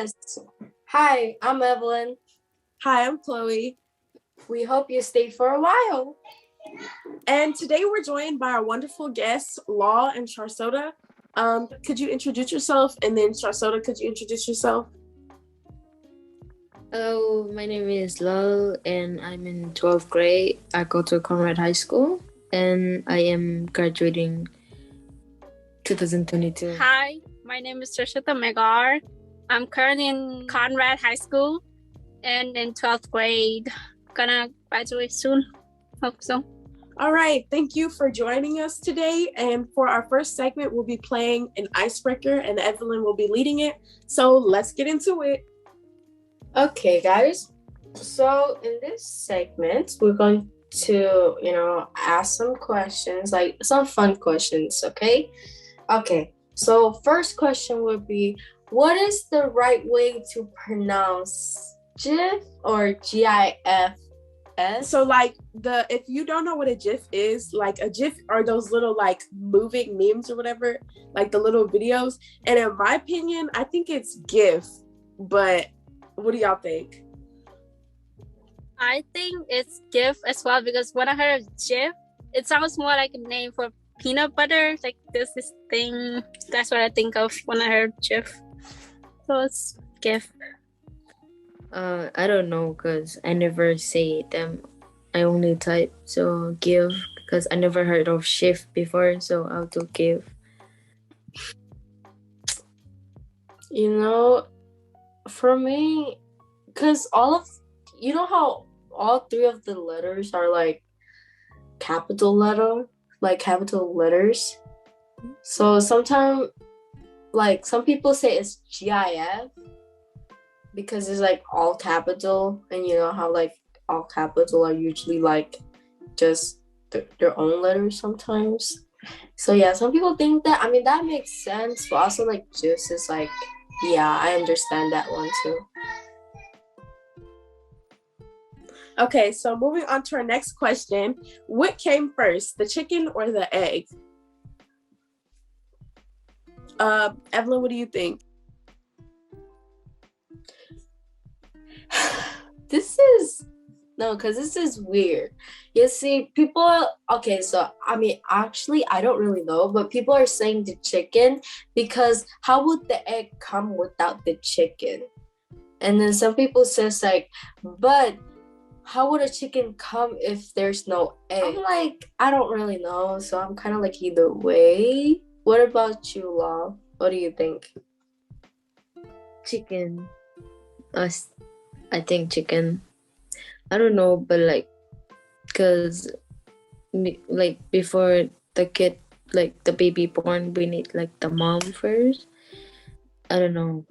Yes. Hi, I'm Evelyn. Hi, I'm Chloe. We hope you stay for a while. And today we're joined by our wonderful guests, Lal and Sharsota. Could you introduce yourself? And then Sharsota, could you introduce yourself? Hello, my name is Lal and I'm in 12th grade. I go to Conrad High School and I am graduating 2022. Hi, my name is Sharsota and Lal. I'm currently in Conrad High School and in 12th grade. Gonna graduate soon. Hope so. All right, thank you for joining us today. And for our first segment, we'll be playing an icebreaker and Evelyn will be leading it. So let's get into it. Okay, guys. So in this segment, we're going to, ask some questions, like some fun questions, okay? Okay, so first question would be, what is the right way to pronounce GIF or GIF? So if you don't know what a GIF is, like a GIF are those little like moving memes or whatever, like the little videos. And in my opinion, I think it's GIF, but what do y'all think? I think it's GIF as well because when I heard of GIF, it sounds more like a name for peanut butter. Like this thing. That's what I think of when I heard GIF. So it's GIF. I don't know because I never say them. I only type. So give because I never heard of shift before. So I'll do give. For me, because how all three of the letters are like capital letters. So sometimes, like some people say it's GIF because it's like all capital, and you know how like all capital are usually like just their own letters sometimes. So yeah, some people think that. I mean, that makes sense, but also like just is like, yeah, I understand that one too. Okay, so moving on to our next question. What came first, the chicken or the egg? Evelyn, what do you think? This is weird. You see, so I mean, actually, I don't really know, but people are saying the chicken because how would the egg come without the chicken? And then some people says like, but how would a chicken come if there's no egg? I'm like, I don't really know, so I'm kind of like either way. What about you, Lal? What do you think? Chicken. I think chicken. I don't know, but like, cause like before the kid, like the baby born, we need like the mom first. I don't know.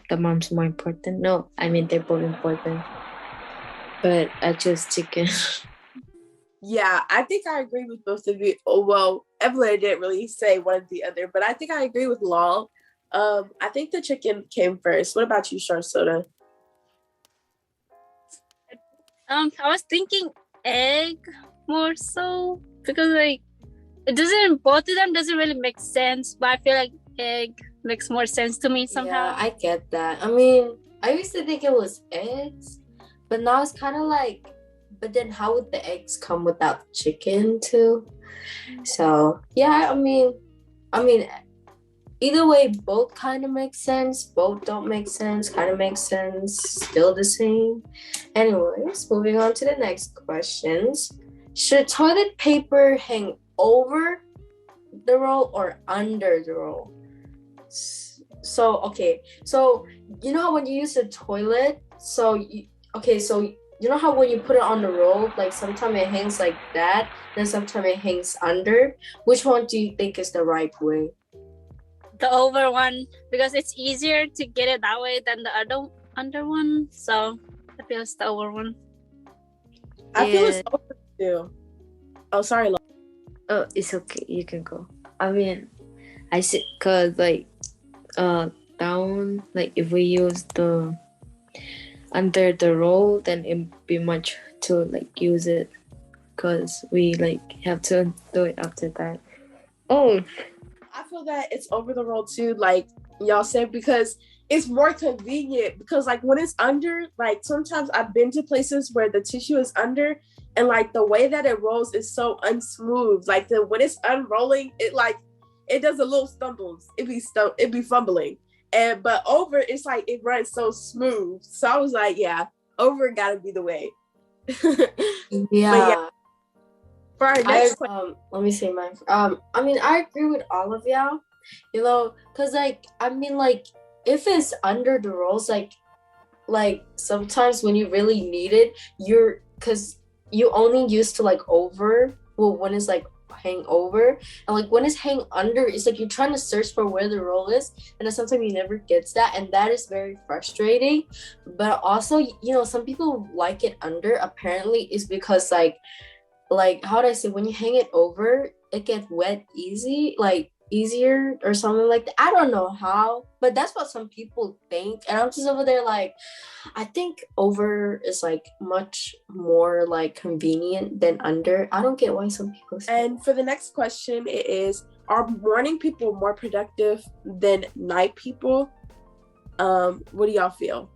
The mom's more important. No, I mean they're both important. But I choose chicken. Yeah, I think I agree with both of you. Oh, well, Evelyn didn't really say one or the other, but I think I agree with Lal. I think the chicken came first. What about you, Sharsota? I was thinking egg more so because like both of them doesn't really make sense, but I feel like egg makes more sense to me somehow. Yeah, I get that. I mean, I used to think it was eggs, but now it's kind of like, but then how would the eggs come without the chicken too? So yeah, I mean, either way, both kind of make sense. Both don't make sense. Kind of make sense. Still the same. Anyways, moving on to the next questions. Should toilet paper hang over the roll or under the roll? So you know how when you use the toilet, you know how when you put it on the roll, like sometimes it hangs like that, then sometimes it hangs under. Which one do you think is the right way? The over one, because it's easier to get it that way than the other under one. So I feel it's the over one. I feel it's over too. Oh, sorry, Lal. Oh, it's okay. You can go. I mean, I see, cause like, down, like if we use the under the roll, then it'd be much to like use it, cause we like have to do it after that. Oh, I feel that it's over the roll too, like y'all said, because it's more convenient because like when it's under, like sometimes I've been to places where the tissue is under and like the way that it rolls is so unsmooth. Like when it's unrolling, it does a little stumbles. It be fumbling. But over, it's like it runs so smooth. So I was like, yeah, over gotta be the way. Yeah. For our next question, let me say mine. I mean, I agree with all of y'all. You know, cause like I mean, like if it's under the rolls, like sometimes when you really need it, cause you only used to like over. Well, when it's like hang over, and like when it's hang under, it's like you're trying to search for where the roll is, and then sometimes you never gets that, and that is very frustrating. But also, you know, some people like it under. Apparently, is because like how do I say, when you hang it over, it gets wet easier or something like that. I don't know how, but that's what some people think, and I'm just over there like, I think over is like much more like convenient than under. I don't get why some people say. And for the next question, it is: are morning people more productive than night people? What do y'all feel?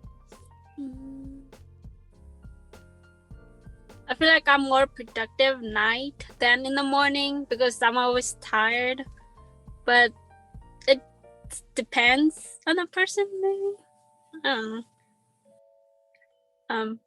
I feel like I'm more productive night than in the morning because I'm always tired. But it depends on the person, maybe. I don't know.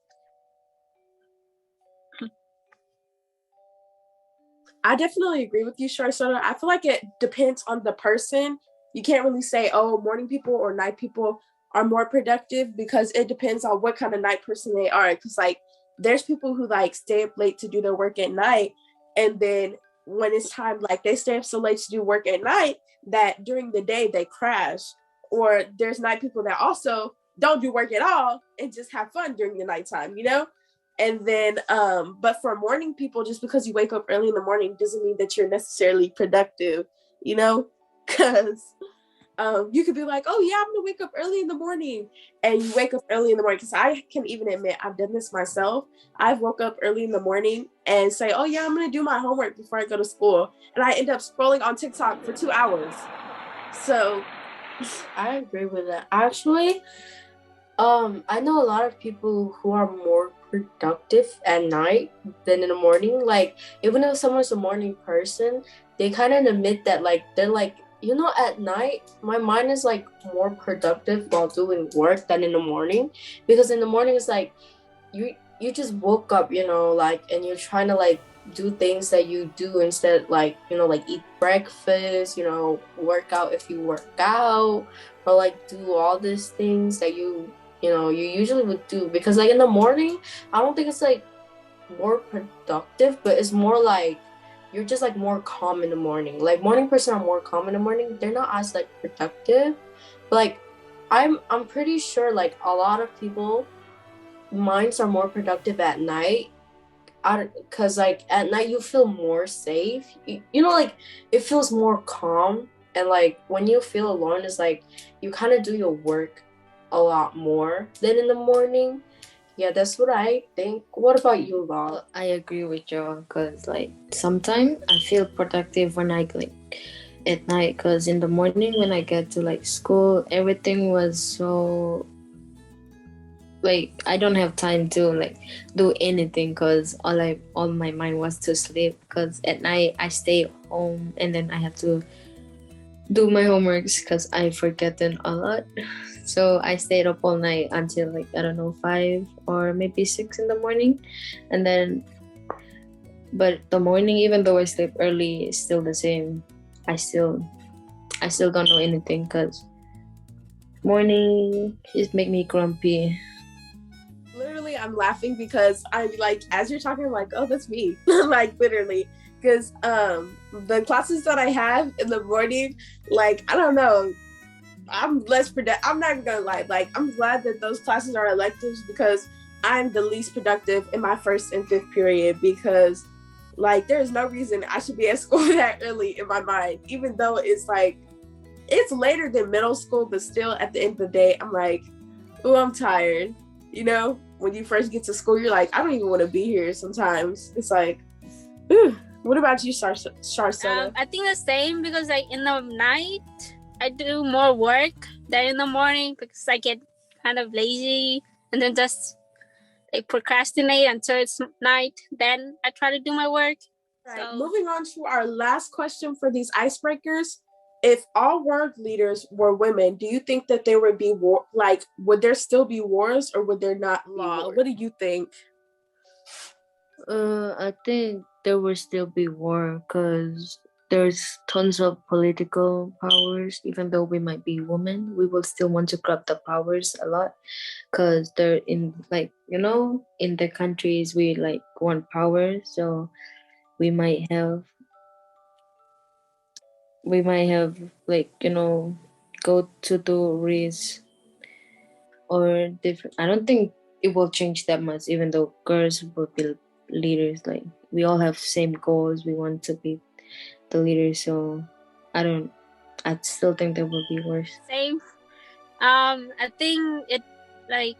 I definitely agree with you, Sharsota. I feel like it depends on the person. You can't really say, oh, morning people or night people are more productive because it depends on what kind of night person they are. Because like there's people who like stay up late to do their work at night, and then when it's time, like they stay up so late to do work at night that during the day they crash. Or there's night people that also don't do work at all and just have fun during the nighttime, you know? And then, but for morning people, just because you wake up early in the morning doesn't mean that you're necessarily productive, you know? Because you could be like, oh yeah, I'm gonna wake up early in the morning, and you wake up early in the morning. Because I can even admit I've done this myself. I've woke up early in the morning and say, oh yeah, I'm gonna do my homework before I go to school, and I end up scrolling on TikTok for 2 hours. So I agree with that. Actually, I know a lot of people who are more productive at night than in the morning. Like, even if someone's a morning person, they kind of admit that, like, they're like, you know, at night, my mind is like more productive while doing work than in the morning. Because in the morning, it's like, you just woke up, you know, like, and you're trying to like do things that you do instead, like, you know, like eat breakfast, you know, work out if you work out, or like do all these things that you usually would do. Because like in the morning, I don't think it's like more productive, but it's more like you're just like more calm in the morning. Like morning person are more calm in the morning. They're not as like productive. But like I'm pretty sure like a lot of people minds are more productive at night. Because like at night you feel more safe. You know, like it feels more calm, and like when you feel alone, it's like you kind of do your work a lot more than in the morning. Yeah, that's what I think. What about you, Lal? I agree with you because like sometimes I feel productive when I like at night, because in the morning when I get to like school, everything was so like I don't have time to like do anything because all my mind was to sleep. Because at night I stay home and then I have to do my homeworks because I forgotten a lot. So I stayed up all night until like, I don't know, 5 or maybe 6 in the morning. And then, but the morning, even though I sleep early, is still the same. I still don't know anything because morning just make me grumpy. Literally, I'm laughing because I'm like, as you're talking, I'm like, oh, that's me. Like literally. Because the classes that I have in the morning, like, I don't know, I'm less productive. I'm not even gonna lie. Like, I'm glad that those classes are electives because I'm the least productive in my first and fifth period, because like there's no reason I should be at school that early in my mind, even though it's like it's later than middle school, but still at the end of the day, I'm like, oh, I'm tired. You know, when you first get to school, you're like, I don't even want to be here. Sometimes it's like, ooh. What about you, Sharsota? I think the same, because like in the night I do more work then in the morning because I get kind of lazy and then just like procrastinate until it's night. Then I try to do my work. Right. So Moving on to our last question for these icebreakers. If all world leaders were women, do you think that there would be war? Like, would there still be wars, or would there not be wars? What do you think? I think there will still be war because there's tons of political powers. Even though we might be women, we will still want to grab the powers a lot because they're in, like, in the countries we like want power. So we might have like, go to do risk or different. I don't think it will change that much, even though girls will be leaders. Like, we all have same goals. We want to be the leader. So I still think that will be worse. same. I think it like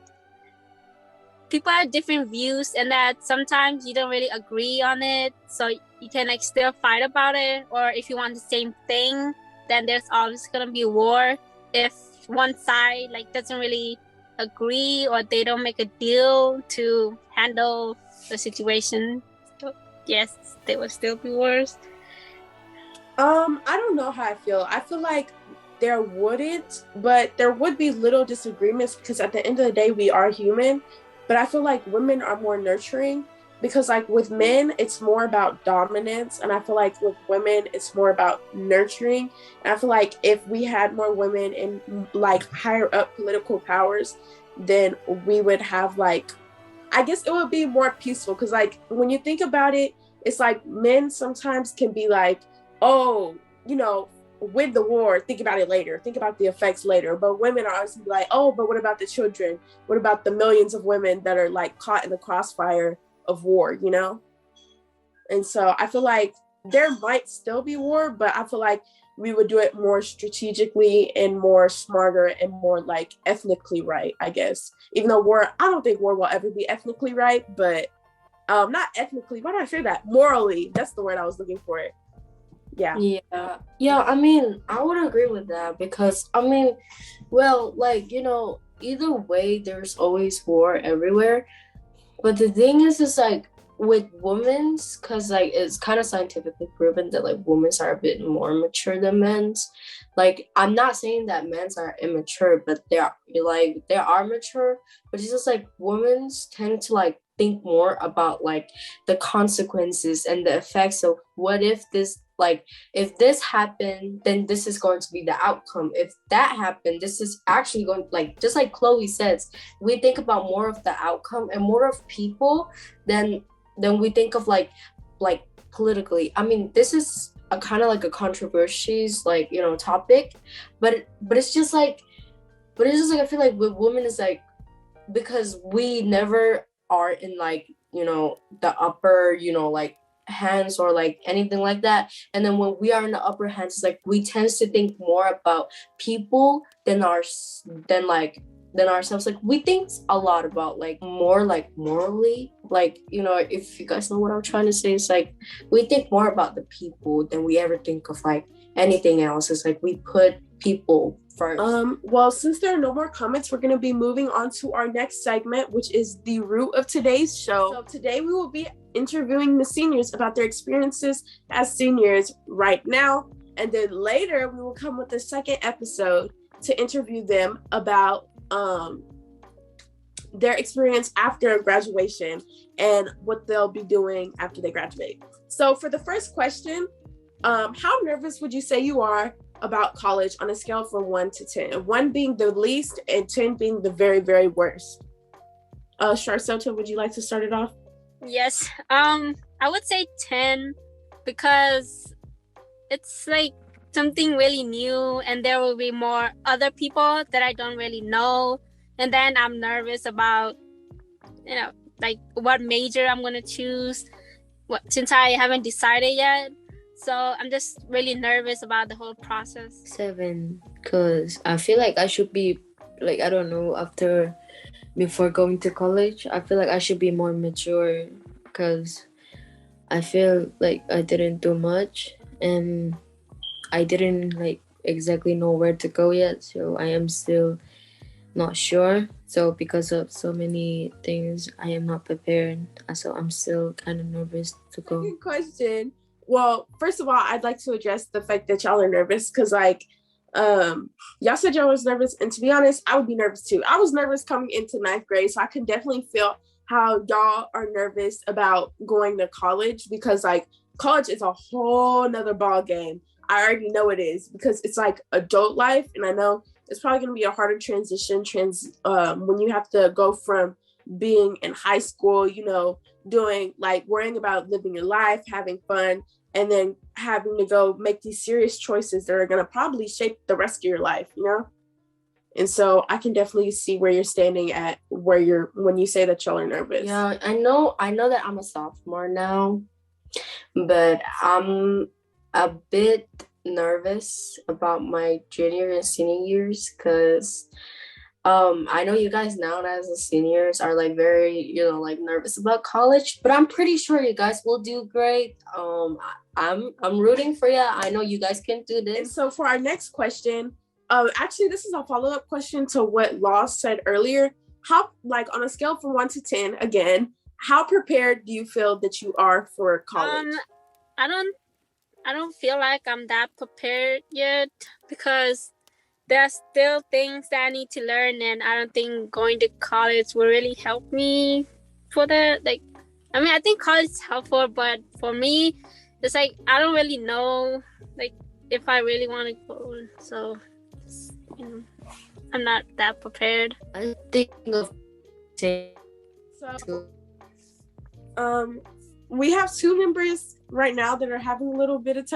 people have different views and that sometimes you don't really agree on it. So you can like still fight about it. Or if you want the same thing, then there's always gonna be war. If one side like doesn't really agree or they don't make a deal to handle the situation, so yes, there will still be wars. I don't know how I feel. I feel like there wouldn't, but there would be little disagreements because at the end of the day, we are human. But I feel like women are more nurturing because, like, with men, it's more about dominance. And I feel like with women, it's more about nurturing. And I feel like if we had more women in, like, higher up political powers, then we would have, like, I guess it would be more peaceful because, like, when you think about it, it's like men sometimes can be like, oh, win the war, think about it later, think about the effects later. But women are always like, oh, but what about the children? What about the millions of women that are like caught in the crossfire of war, And so I feel like there might still be war, but I feel like we would do it more strategically and more smarter and more like ethnically right, I guess. Even though I don't think war will ever be ethnically right, but not ethnically, why do I say that? Morally, that's the word I was looking for. Yeah. I mean, I would agree with that because I mean, well, like, either way, there's always war everywhere. But the thing is like with women's, because like it's kind of scientifically proven that like women's are a bit more mature than men's. Like, I'm not saying that men's are immature, but they are mature. But it's just like women's tend to like think more about like the consequences and the effects of what if this happened, then this is going to be the outcome. If that happened, this is actually going, like, just like Chloe says, we think about more of the outcome and more of people than we think of like politically. I mean, this is a kind of like a controversial like topic, but it's just like I feel like with women is like, because we never are in like the upper like hands or like anything like that, and then when we are in the upper hands, it's like we tend to think more about people than ourselves. Like, we think a lot about like more like morally, like if you guys know what I'm trying to say, it's like we think more about the people than we ever think of like anything else. It's like we put people first. Well, since there are no more comments, we're going to be moving on to our next segment, which is the root of today's show. So today we will be interviewing the seniors about their experiences as seniors right now, and then later we will come with the second episode to interview them about their experience after graduation and what they'll be doing after they graduate. So for the first question, how nervous would you say you are about college on a scale from 1 to 10? 1 being the least and 10 being the very, very worst. Sharsota, would you like to start it off? Yes. I would say 10 because it's like something really new and there will be more other people that I don't really know. And then I'm nervous about, like what major I'm going to choose since I haven't decided yet. So I'm just really nervous about the whole process. 7, because I feel like I should be, like, I don't know, before going to college, I feel like I should be more mature because I feel like I didn't do much and I didn't like exactly know where to go yet. So I am still not sure. So because of so many things, I am not prepared. So I'm still kind of nervous to go. Second question. Well, first of all, I'd like to address the fact that y'all are nervous because, like, y'all said y'all was nervous, and to be honest, I would be nervous too. I was nervous coming into ninth grade, so I can definitely feel how y'all are nervous about going to college because, like, college is a whole nother ball game. I already know it is because it's like adult life, and I know it's probably going to be a harder transition when you have to go from being in high school, you know, doing like worrying about living your life, having fun, and then having to go make these serious choices that are going to probably shape the rest of your life, you know? And so I can definitely see where you're standing at when you say that y'all are nervous. Yeah, I know that I'm a sophomore now, but I'm a bit nervous about my junior and senior years because I know you guys now as the seniors are like very, you know, like nervous about college, but I'm pretty sure you guys will do great. I'm rooting for you. I know you guys can do this. And so for our next question, actually this is a follow-up question to what Law said earlier. How, like, on a scale from 1 to 10, again, how prepared do you feel that you are for college? I don't feel like I'm that prepared yet because there are still things that I need to learn, and I don't think going to college will really help me for that. Like, I mean, I think college is helpful, but for me, it's like I don't really know, like, if I really want to go. So, you know, I'm not that prepared. I think of So, we have two members right now that are having a little bit of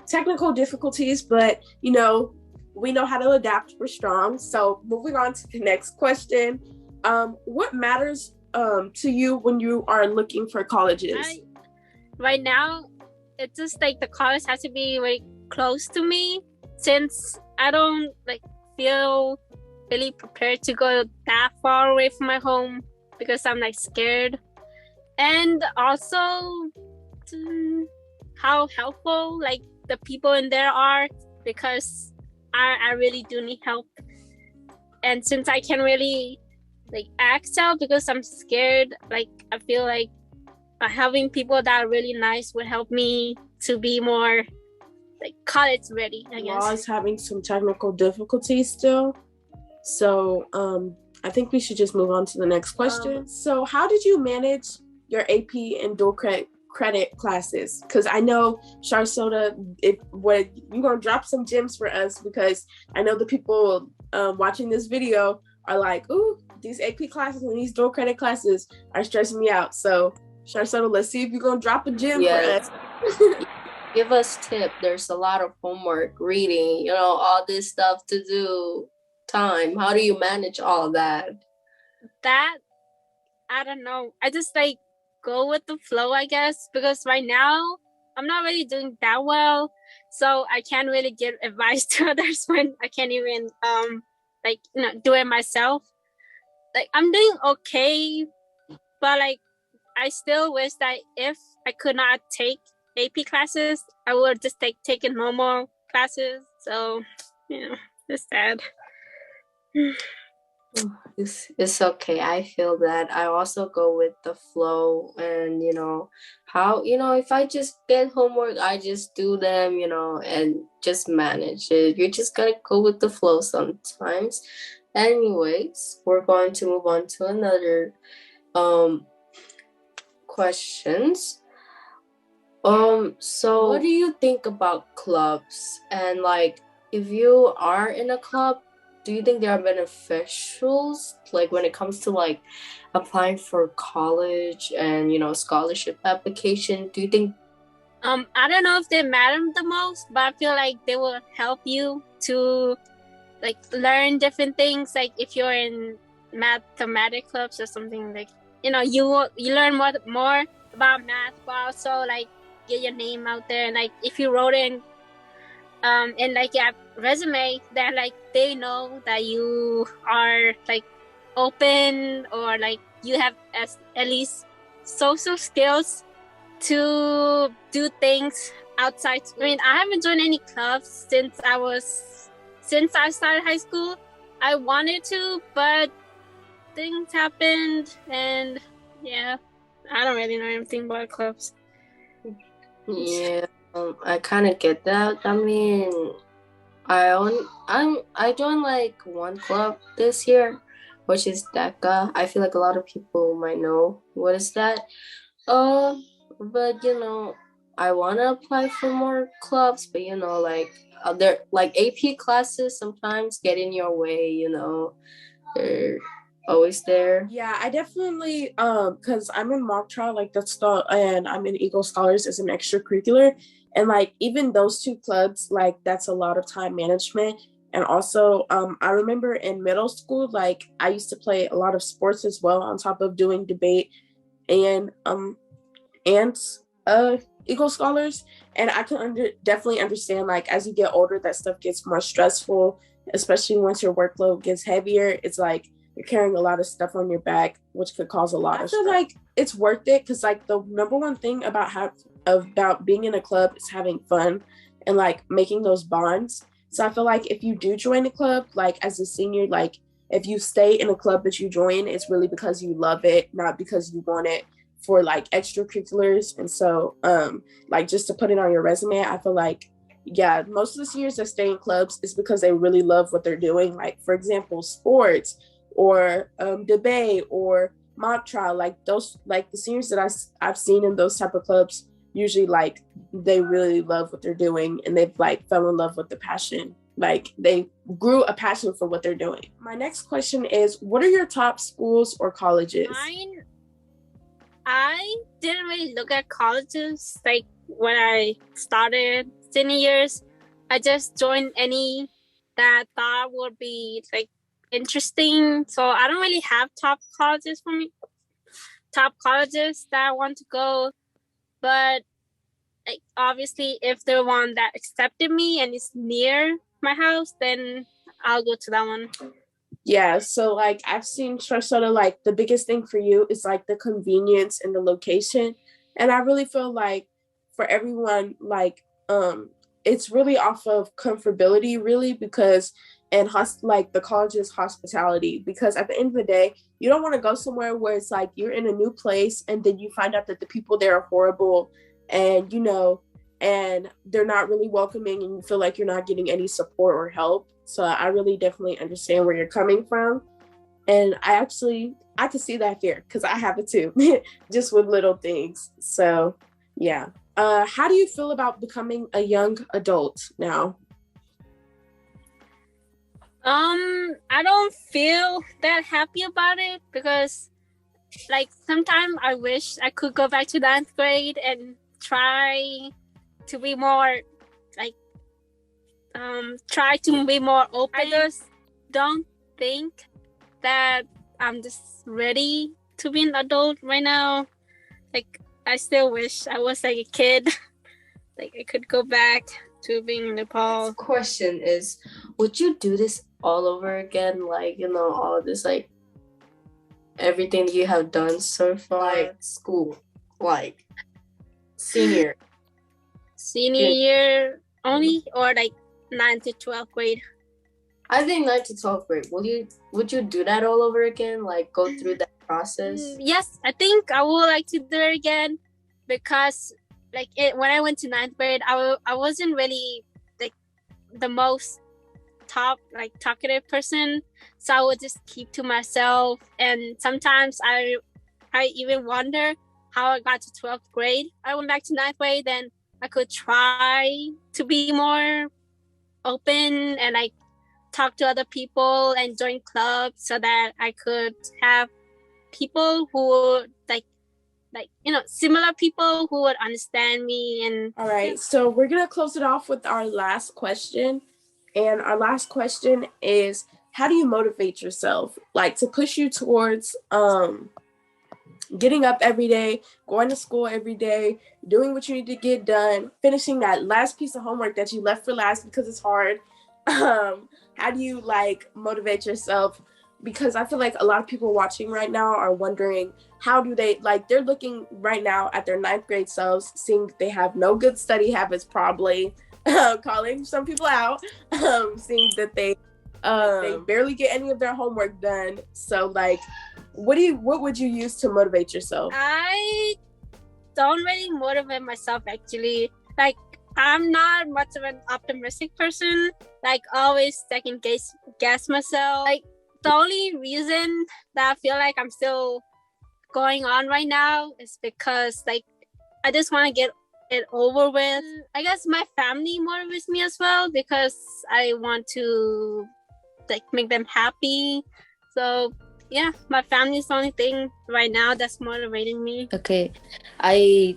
technical difficulties, but you know, we know how to adapt. We're strong. So moving on to the next question. What matters to you when you are looking for colleges? Right now, it's just like the college has to be very close to me since I don't like feel really prepared to go that far away from my home because I'm like scared. And also how helpful like the people in there are because I really do need help. And since I can't really like ask out because I'm scared, like I feel like having people that are really nice would help me to be more like college ready, I guess. Law is having some technical difficulties still. So I think we should just move on to the next question. So how did you manage your AP and dual credit classes? Because I know Sharsota, you're gonna drop some gems for us because I know the people watching this video are like, ooh, these AP classes and these dual credit classes are stressing me out. So Sharsota, let's see if you're gonna drop a gem for us. Give us tip. There's a lot of homework, reading, you know, all this stuff to do. Time. How do you manage all that? That I don't know. I just like go with the flow, I guess, because right now I'm not really doing that well, so I can't really give advice to others when I can't even like, you know, do it myself. Like I'm doing okay, but like I still wish that if I could not take AP classes, I would just taking normal classes. So, you know, it's sad. It's okay. I feel that. I also go with the flow, and you know how, you know, if I just get homework, I just do them, you know, and just manage it. You're just gonna go with the flow sometimes. Anyways, we're going to move on to another questions. So what do you think about clubs? And like, if you are in a club, do you think there are beneficials, like when it comes to like applying for college and, you know, scholarship application? Do you think I don't know if they matter the most, but I feel like they will help you to like learn different things. Like if you're in mathematics clubs or something, like, you know, you learn more about math, but also like get your name out there. And like if you wrote in like your resume, that like they know that you are like open, or like you have at least social skills to do things outside. I mean, I haven't joined any clubs since I started high school. I wanted to, but things happened, and yeah, I don't really know anything about clubs. Yeah, I kind of get that. I mean, I joined like one club this year, which is DECA. I feel like a lot of people might know what is that. Uh, but I want to apply for more clubs, but like other like AP classes sometimes get in your way. They're always there. Yeah, I definitely because I'm in mock trial, like and I'm in Eagle Scholars as an extracurricular, and like even those two clubs, like that's a lot of time management. And also, I remember in middle school, like I used to play a lot of sports as well on top of doing debate and and Eagle Scholars. And I can definitely understand, like as you get older, that stuff gets more stressful, especially once your workload gets heavier. It's like you're carrying a lot of stuff on your back, which could cause a lot of stress. I feel like it's worth it because like the number one thing about being in a club is having fun and like making those bonds. So I feel like if you do join a club, like as a senior, like if you stay in a club that you join, it's really because you love it, not because you want it for like extracurriculars. And so like just to put it on your resume, I feel like yeah, most of the seniors that stay in clubs is because they really love what they're doing. Like for example, sports or debate or mock trial, like those, like the seniors that I've seen in those type of clubs, usually like they really love what they're doing and they've like fell in love with the passion. Like they grew a passion for what they're doing. My next question is, what are your top schools or colleges? I didn't really look at colleges like when I started senior years. I just joined any that I thought would be like interesting. So I don't really have top colleges that I want to go. But like obviously if the one that accepted me and is near my house, then I'll go to that one. Yeah, so like I've seen Sharsota, like the biggest thing for you is like the convenience and the location. And I really feel like for everyone, like it's really off of comfortability, really, because like the college's hospitality, because at the end of the day, you don't want to go somewhere where it's like you're in a new place and then you find out that the people there are horrible and and they're not really welcoming and you feel like you're not getting any support or help. So I really definitely understand where you're coming from. And I could see that fear because I have it too, just with little things. So yeah. How do you feel about becoming a young adult now? I don't feel that happy about it because like sometimes I wish I could go back to 9th grade and try to be more like try to be more open. I just don't think that I'm just ready to be an adult right now. Like I still wish I was like a kid. Like I could go back to being in Nepal. Next question is, would you do this all over again? Like, all of this, like everything you have done so far, like school, like senior year only, or like 9th to 12th grade? I think 9th to 12th grade. Would you do that all over again? Like go through that process? Yes, I think I would like to do it again because like when I went to 9th grade, I wasn't really like the most talkative person, so I would just keep to myself. And sometimes I even wonder how I got to 12th grade. I went back to 9th grade, then I could try to be more open and like talk to other people and join clubs so that I could have people who like similar people who would understand me. And all right, so we're gonna close it off with our last question. And our last question is, how do you motivate yourself, like to push you towards getting up every day, going to school every day, doing what you need to get done, finishing that last piece of homework that you left for last because it's hard? How do you like motivate yourself because I feel like a lot of people watching right now are wondering, how do they, like, they're looking right now at their 9th grade selves, seeing that they have no good study habits, probably, calling some people out, seeing that they barely get any of their homework done. So, like, what would you use to motivate yourself? I don't really motivate myself, actually. Like, I'm not much of an optimistic person. Like, always second guess myself. Like, the only reason that I feel like I'm still going on right now is because, like, I just want to get it over with. I guess my family motivates me as well, because I want to, like, make them happy. So yeah, my family is the only thing right now that's motivating me. Okay, I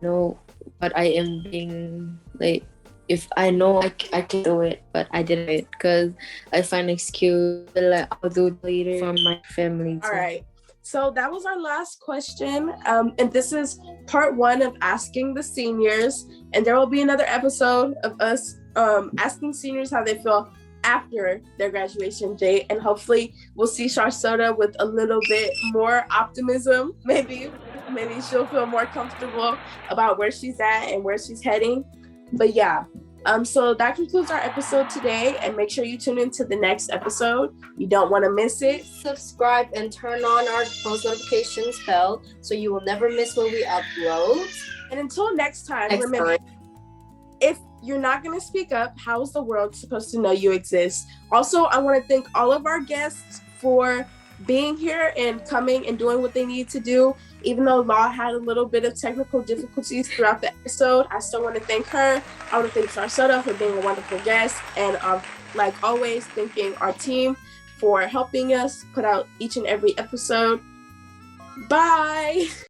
know what I am being, like, if I know I can do it, but I didn't do it because I find excuse, like, I'll do it later from my family. All right. So that was our last question. And this is part 1 of asking the seniors. And there will be another episode of us asking seniors how they feel after their graduation date. And hopefully we'll see Sharsota with a little bit more optimism. Maybe she'll feel more comfortable about where she's at and where she's heading. But yeah, so that concludes our episode today, and make sure you tune into the next episode. You don't want to miss it. Subscribe and turn on our post notifications bell so you will never miss when we upload. And until next time, remember, if you're not going to speak up, how is the world supposed to know you exist? Also, I want to thank all of our guests for being here and coming and doing what they need to do. Even though Law had a little bit of technical difficulties throughout the episode, I still want to thank her. I want to thank Sharsota for being a wonderful guest. And like always, thanking our team for helping us put out each and every episode. Bye!